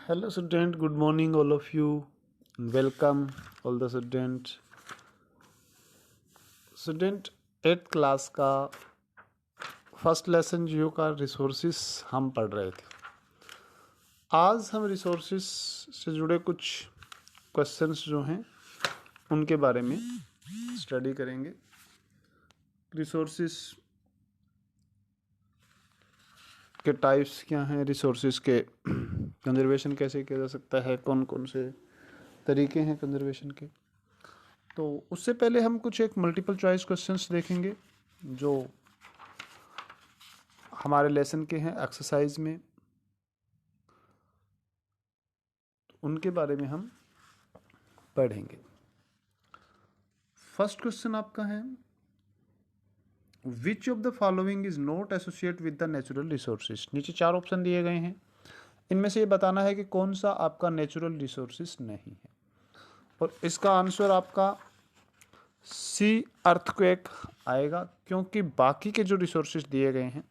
Hello student, good morning all of you. Welcome all the students. Student 8th class का first lesson जियो का resources हम पढ़ रहे थे। आज हम रिसोर्सेस से जुड़े कुछ क्वेश्चंस जो हैं उनके बारे में स्टडी करेंगे। रिसोर्सेस के टाइप्स क्या हैं, रिसोर्सेस के कंजर्वेशन कैसे किया जा सकता है, कौन कौन से तरीके हैं कंजर्वेशन के। तो उससे पहले हम कुछ एक मल्टीपल चॉइस क्वेश्चंस देखेंगे जो हमारे लेसन के हैं एक्सरसाइज में, उनके बारे में हम पढ़ेंगे। फर्स्ट क्वेश्चन आपका है, which of the following is not associate with the natural resources. नीचे 4 ऑप्शन दिए गए हैं, इनमें से ये बताना है कि कौन सा आपका नेचुरल रिसोर्सेज नहीं है। और इसका आंसर आपका सी अर्थक्वेक आएगा, क्योंकि बाकी के जो रिसोर्सेज दिए गए हैं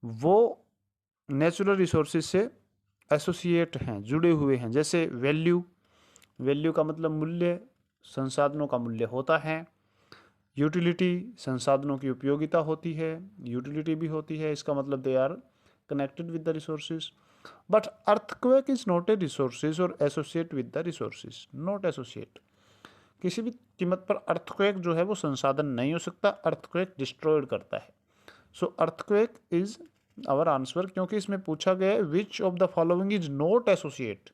वो नेचुरल रिसोर्सेज से एसोसिएट हैं, जुड़े हुए हैं। जैसे वैल्यू का मतलब मूल्य, संसाधनों का मूल्य होता है। यूटिलिटी, संसाधनों की उपयोगिता होती है, यूटिलिटी भी होती है, इसका मतलब they are connected with the resources. But earthquake is not a resources और associate with the resources, not associate. किसी भी कीमत पर अर्थक्वेक जो है वो संसाधन नहीं हो सकता, अर्थक्वेक डिस्ट्रॉयड करता है। सो अर्थक्वेक इज आवर आंसर, क्योंकि इसमें पूछा गया है which of the following is not associate.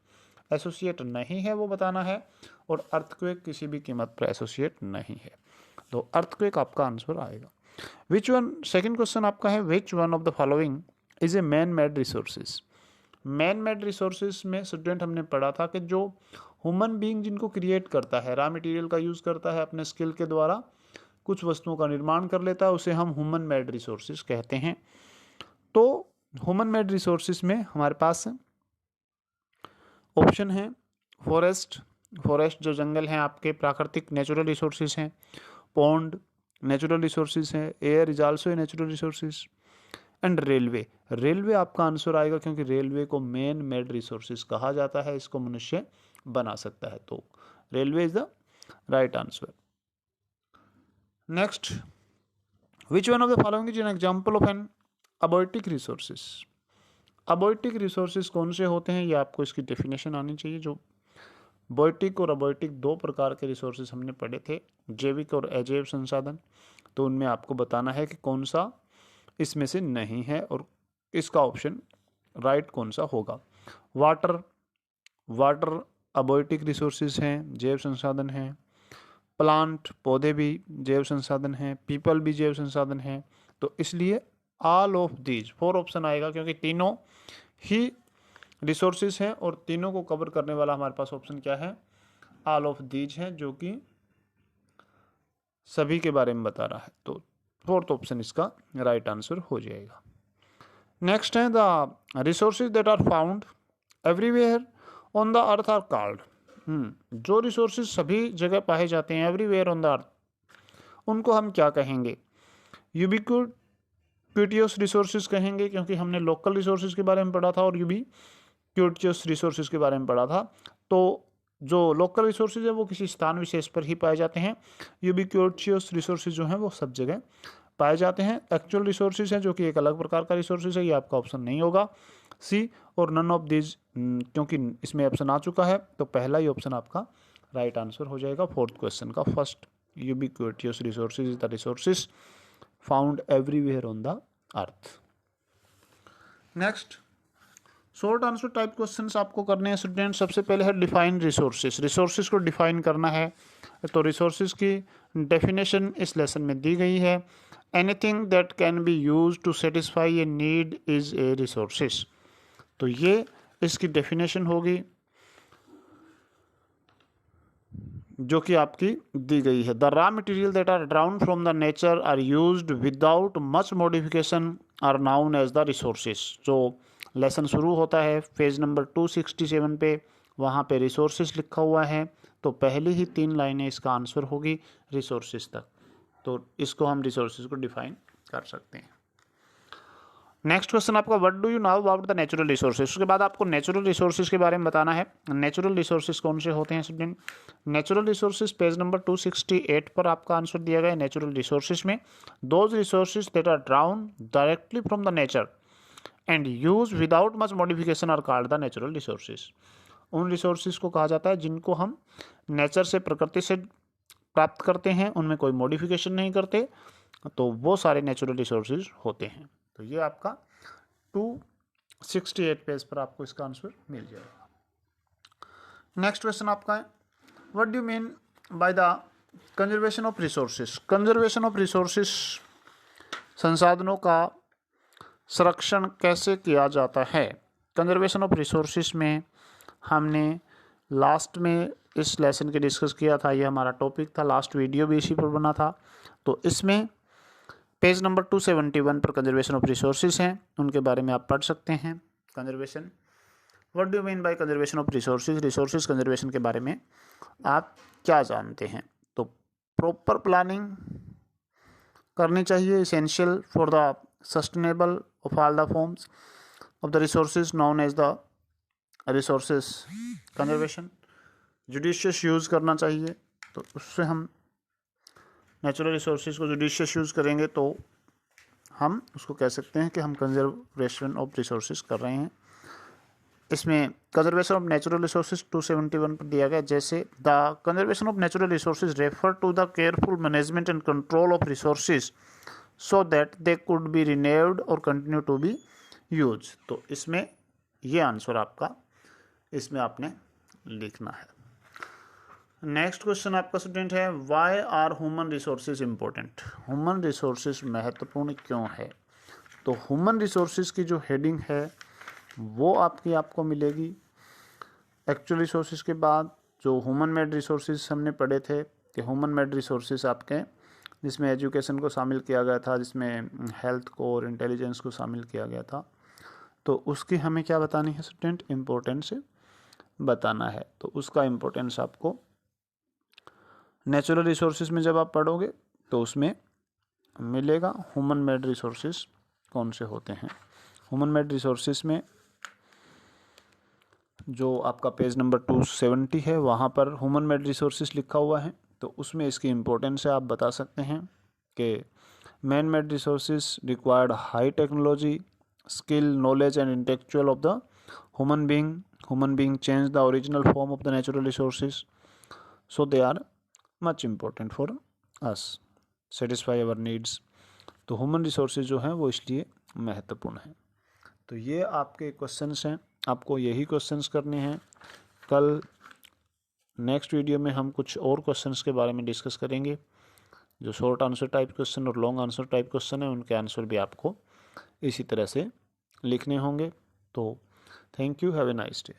Associate नहीं है वो बताना है, और अर्थक्वेक किसी भी कीमत पर एसोसिएट नहीं है, तो अर्थक्वेक आपका आंसर आएगा। विच वन, सेकेंड क्वेश्चन आपका है, विच one of the following is a man made resources. Man made resources में स्टूडेंट हमने पढ़ा था कि जो ह्यूमन बीइंग जिनको क्रिएट करता है, रॉ मटेरियल का यूज़ करता है, अपने स्किल के द्वारा कुछ वस्तुओं का निर्माण कर लेता है, उसे हम ह्यूमन मेड रिसोर्सेज कहते हैं। तो ह्यूमन मेड रिसोर्सेज में हमारे पास ऑप्शन है फॉरेस्ट जो जंगल हैं आपके, प्राकृतिक नेचुरल रिसोर्सेज हैं। पॉन्ड नेचुरल रिसोर्सेज हैं। Air is also a natural resources. And railway आपका आंसर आएगा, क्योंकि रेलवे को मैन मेड रिसोर्सेज कहा जाता है, इसको मनुष्य बना सकता है, तो railway is the right answer. Next, which one of the following is an example of an abiotic resources. Abiotic resources कौन से होते हैं, ये आपको इसकी डेफिनेशन आनी चाहिए। जो बॉयटिक और अबॉयटिक 2 प्रकार के रिसोर्सेज हमने पढ़े थे, जैविक और अजैव संसाधन, तो उनमें आपको बताना है कि कौन सा इसमें से नहीं है और इसका ऑप्शन राइट कौन सा होगा। वाटर अबॉयटिक रिसोर्सेज हैं, जैव संसाधन हैं। प्लांट पौधे भी जैव संसाधन हैं, पीपल भी जैव संसाधन हैं, तो इसलिए ऑल ऑफ दीज 4 ऑप्शन आएगा, क्योंकि तीनों ही रिसोर्सेज हैं और तीनों को कवर करने वाला हमारे पास ऑप्शन क्या है, ऑल ऑफ दीज है, जो कि सभी के बारे में बता रहा है, तो 4th ऑप्शन इसका राइट आंसर हो जाएगा। नेक्स्ट है, the resources that are found everywhere on the earth are called. जो रिसोर्सेज सभी जगह पाए जाते हैं, एवरीवेयर ऑन द अर्थ, उनको हम क्या कहेंगे? यूबिक्विटियस रिसोर्सेज कहेंगे, क्योंकि हमने लोकल रिसोर्सेज के बारे में पढ़ा था और यूबिक्विटियस रिसोर्सेज के बारे में पढ़ा था। तो जो लोकल रिसोर्सेज है वो किसी स्थान विशेष पर ही पाए जाते हैं, यूबिक्विटियस रिसोर्सेज जो हैं वो सब जगह पाए जाते हैं। एक्चुअल रिसोर्सेज हैं जो कि एक अलग प्रकार का रिसोर्सेज है, ये आपका ऑप्शन नहीं होगा सी, और नन ऑफ दिस, क्योंकि इसमें ऑप्शन आ चुका है, तो पहला ही ऑप्शन आपका राइट आंसर हो जाएगा 4th क्वेश्चन का। First, ubiquitous resources is the resources found everywhere on the earth. Next, short answer type questions आपको करने हैं स्टूडेंट। सबसे पहले है डिफाइन रिसोर्सेज को डिफाइन करना है, तो रिसोर्सेज की डेफिनेशन इस लेसन में दी गई है। Anything that can be use to satisfy a need is a resources, तो ये इसकी डेफिनेशन होगी जो कि आपकी दी गई है। The raw material that are drawn from the nature are used without much modification are known as the resources. जो लेसन शुरू होता है पेज नंबर 267 पे, वहाँ पे रिसोर्सेज लिखा हुआ है, तो पहली ही 3 लाइनें इसका आंसर होगी रिसोर्सेज तक, तो इसको हम रिसोर्सेज को डिफाइन कर सकते हैं। नेक्स्ट क्वेश्चन आपका, what do you know about the natural resources. उसके बाद आपको नेचुरल रिसोर्सेज के बारे में बताना है। नेचुरल रिसोर्सेज कौन से होते हैं student. Natural resources page number 268 पर आपका आंसर दिया गया है। नेचुरल रिसोर्सेज में those resources that are drawn directly from the nature and use without much modification are called the natural resources. उन रिसोर्सेज को कहा जाता है जिनको हम नेचर से, प्रकृति से प्राप्त करते हैं, उनमें कोई मॉडिफिकेशन नहीं करते, तो वो सारे नेचुरल रिसोर्सेज होते हैं। तो ये आपका 268 पेज पर आपको इसका आंसर मिल जाएगा। नेक्स्ट क्वेश्चन आपका है, what do you mean by the conservation of resources. Conservation of resources, संसाधनों का संरक्षण कैसे किया जाता है। कंजर्वेशन ऑफ रिसोर्सेज में हमने लास्ट में इस लेसन के डिस्कस किया था, ये हमारा टॉपिक था, लास्ट वीडियो भी इसी पर बना था। तो इसमें पेज नंबर 271 पर कंजर्वेशन ऑफ रिसोर्सेज हैं, उनके बारे में आप पढ़ सकते हैं। Conservation, what do you mean by conservation of resources. Resources conservation के बारे में आप क्या जानते हैं। तो प्रॉपर प्लानिंग करनी चाहिए, essential for the sustainable of all the forms of the resources known as the resources conservation. Judicious use करना चाहिए, तो उससे हम नेचुरल रिसोर्सेज को जुडिशियस यूज़ करेंगे तो हम उसको कह सकते हैं कि हम कंजर्वेशन ऑफ रिसोर्सेज कर रहे हैं। इसमें कंजर्वेशन ऑफ नेचुरल रिसोर्सेज 271 पर दिया गया, जैसे the conservation of natural resources refer to the careful management and control of resources so that they could be renewed और कंटिन्यू टू बी यूज। तो इसमें ये आंसर आपका इसमें आपने लिखना है। नेक्स्ट क्वेश्चन आपका स्टूडेंट है, why are human resources important. Human resources महत्वपूर्ण क्यों है। तो ह्यूमन रिसोर्सेज की जो हेडिंग है वो आपको मिलेगी एक्चुअल रिसोर्सेज के बाद। जो ह्यूमन मेड रिसोर्सेज हमने पढ़े थे कि ह्यूमन मेड रिसोर्सेज आपके, जिसमें एजुकेशन को शामिल किया गया था, जिसमें हेल्थ को और इंटेलिजेंस को शामिल किया गया था, तो उसकी हमें क्या बतानी है स्टूडेंट, इम्पोर्टेंस बताना है। तो उसका इम्पोर्टेंस आपको नेचुरल रिसोर्सेज में जब आप पढ़ोगे तो उसमें मिलेगा। ह्यूमन मेड रिसोर्सेज कौन से होते हैं। ह्यूमन मेड रिसोर्सेज में जो आपका पेज नंबर 270 है वहाँ पर ह्यूमन मेड रिसोर्सेज लिखा हुआ है, तो उसमें इसकी इम्पोर्टेंस है आप बता सकते हैं कि man made resources required high technology, skill, knowledge and intellectual of the human being change the original form of the natural resources, so they are much important for us, satisfy our needs. तो human resources जो हैं वो इसलिए महत्वपूर्ण हैं। तो ये आपके क्वेश्चंस हैं, आपको यही क्वेश्चंस करने हैं। कल नेक्स्ट वीडियो में हम कुछ और क्वेश्चंस के बारे में डिस्कस करेंगे। जो शॉर्ट आंसर टाइप क्वेश्चन और लॉन्ग आंसर टाइप क्वेश्चन है उनके आंसर भी आपको इसी तरह से लिखने होंगे। तो thank you, have a nice day.